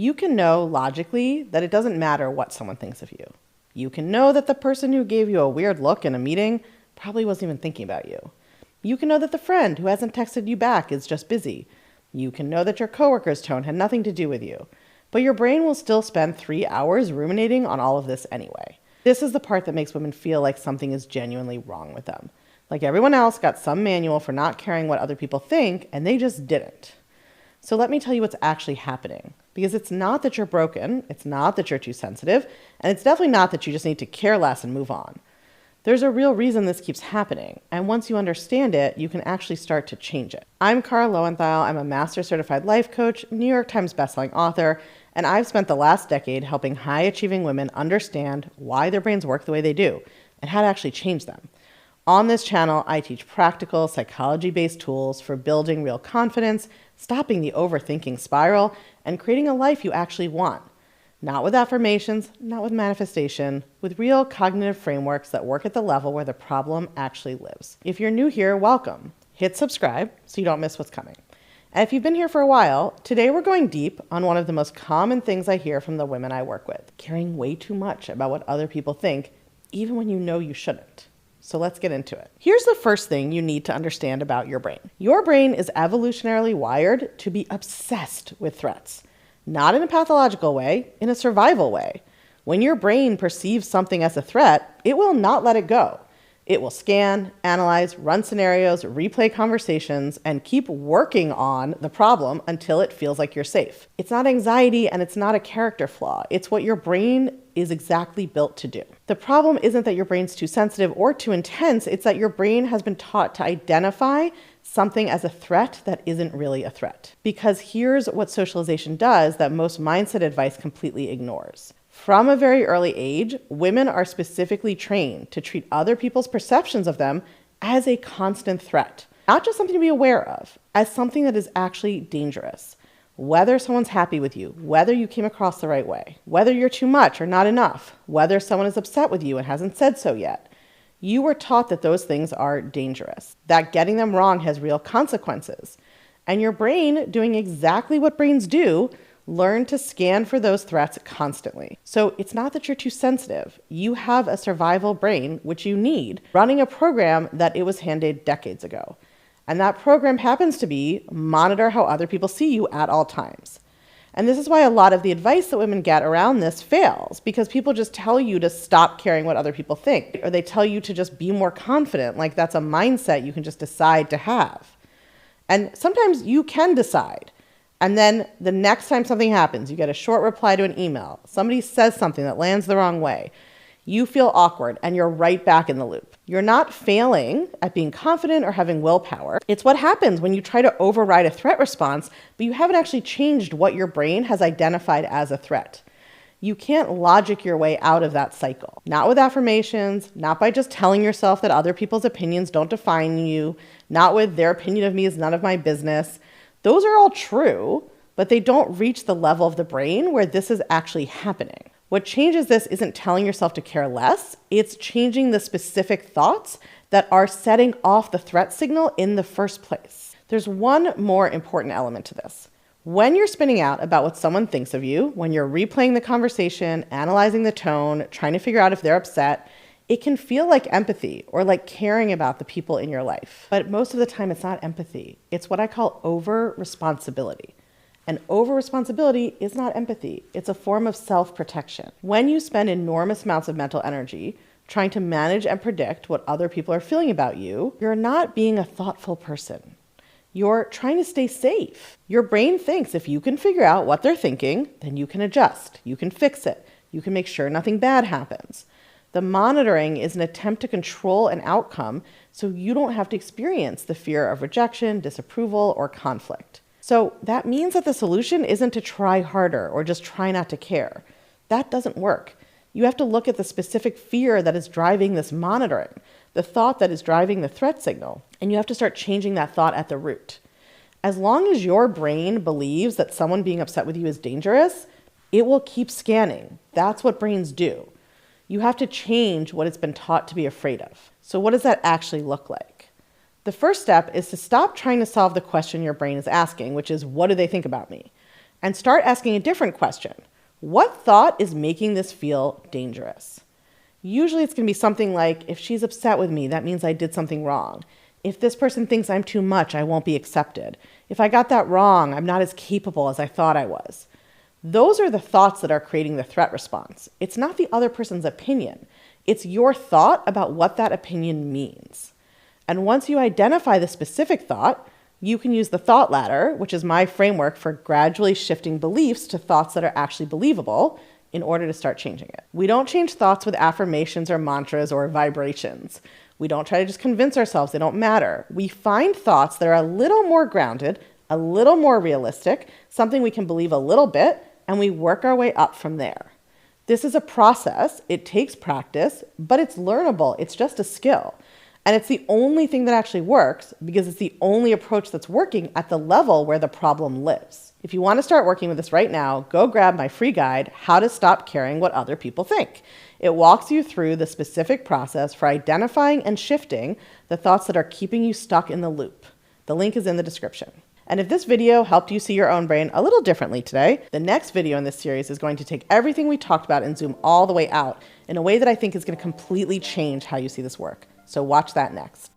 You can know logically that it doesn't matter what someone thinks of you. You can know that the person who gave you a weird look in a meeting probably wasn't even thinking about you. You can know that the friend who hasn't texted you back is just busy. You can know that your coworker's tone had nothing to do with you. But your brain will still spend 3 hours ruminating on all of this anyway. This is the part that makes women feel like something is genuinely wrong with them. Like everyone else got some manual for not caring what other people think, and they just didn't. So let me tell you what's actually happening. Because it's not that you're broken, it's not that you're too sensitive, and it's definitely not that you just need to care less and move on. There's a real reason this keeps happening, and once you understand it, you can actually start to change it. I'm Loewentheil. I'm a Master Certified Life Coach, New York Times bestselling author, and I've spent the last decade helping high-achieving women understand why their brains work the way they do, and how to actually change them. On this channel, I teach practical, psychology-based tools for building real confidence, stopping the overthinking spiral, and creating a life you actually want. Not with affirmations, not with manifestation, with real cognitive frameworks that work at the level where the problem actually lives. If you're new here, welcome. Hit subscribe so you don't miss what's coming. And if you've been here for a while, today we're going deep on one of the most common things I hear from the women I work with, caring way too much about what other people think, even when you know you shouldn't. So let's get into it. Here's the first thing you need to understand about your brain. Your brain is evolutionarily wired to be obsessed with threats. Not in a pathological way, in a survival way. When your brain perceives something as a threat, it will not let it go. It will scan, analyze, run scenarios, replay conversations, and keep working on the problem until it feels like you're safe. It's not anxiety and it's not a character flaw. It's what your brain is exactly built to do. The problem isn't that your brain's too sensitive or too intense, it's that your brain has been taught to identify something as a threat that isn't really a threat. Because here's what socialization does that most mindset advice completely ignores. From a very early age, women are specifically trained to treat other people's perceptions of them as a constant threat. Not just something to be aware of, as something that is actually dangerous. Whether someone's happy with you, whether you came across the right way, whether you're too much or not enough, whether someone is upset with you and hasn't said so yet. You were taught that those things are dangerous, that getting them wrong has real consequences. And your brain, doing exactly what brains do, learned to scan for those threats constantly. So it's not that you're too sensitive. You have a survival brain, which you need, running a program that it was handed decades ago. And that program happens to be monitor how other people see you at all times. And this is why a lot of the advice that women get around this fails, because people just tell you to stop caring what other people think, or they tell you to just be more confident, like that's a mindset you can just decide to have. And sometimes you can decide. And then the next time something happens, you get a short reply to an email, somebody says something that lands the wrong way, you feel awkward and you're right back in the loop. You're not failing at being confident or having willpower. It's what happens when you try to override a threat response, but you haven't actually changed what your brain has identified as a threat. You can't logic your way out of that cycle. Not with affirmations, not by just telling yourself that other people's opinions don't define you, not with their opinion of me is none of my business. Those are all true, but they don't reach the level of the brain where this is actually happening. What changes this isn't telling yourself to care less, it's changing the specific thoughts that are setting off the threat signal in the first place. There's one more important element to this. When you're spinning out about what someone thinks of you, when you're replaying the conversation, analyzing the tone, trying to figure out if they're upset, it can feel like empathy or like caring about the people in your life. But most of the time it's not empathy. It's what I call over-responsibility. And over-responsibility is not empathy. It's a form of self-protection. When you spend enormous amounts of mental energy trying to manage and predict what other people are feeling about you, you're not being a thoughtful person. You're trying to stay safe. Your brain thinks if you can figure out what they're thinking, then you can adjust, you can fix it, you can make sure nothing bad happens. The monitoring is an attempt to control an outcome so you don't have to experience the fear of rejection, disapproval, or conflict. So that means that the solution isn't to try harder or just try not to care. That doesn't work. You have to look at the specific fear that is driving this monitoring, the thought that is driving the threat signal, and you have to start changing that thought at the root. As long as your brain believes that someone being upset with you is dangerous, it will keep scanning. That's what brains do. You have to change what it's been taught to be afraid of. So what does that actually look like? The first step is to stop trying to solve the question your brain is asking, which is, what do they think about me? and start asking a different question. What thought is making this feel dangerous? Usually it's going to be something like, if she's upset with me, that means I did something wrong. If this person thinks I'm too much, I won't be accepted. If I got that wrong, I'm not as capable as I thought I was. Those are the thoughts that are creating the threat response. It's not the other person's opinion. It's your thought about what that opinion means. And once you identify the specific thought, you can use the thought ladder, which is my framework for gradually shifting beliefs to thoughts that are actually believable in order to start changing it. We don't change thoughts with affirmations or mantras or vibrations. We don't try to just convince ourselves they don't matter. We find thoughts that are a little more grounded, a little more realistic, something we can believe a little bit, and we work our way up from there. This is a process. It takes practice, but it's learnable. It's just a skill. And it's the only thing that actually works because it's the only approach that's working at the level where the problem lives. If you want to start working with this right now, go grab my free guide, How to Stop Caring What Other People Think. It walks you through the specific process for identifying and shifting the thoughts that are keeping you stuck in the loop. The link is in the description. And if this video helped you see your own brain a little differently today, the next video in this series is going to take everything we talked about and zoom all the way out in a way that I think is going to completely change how you see this work. So watch that next.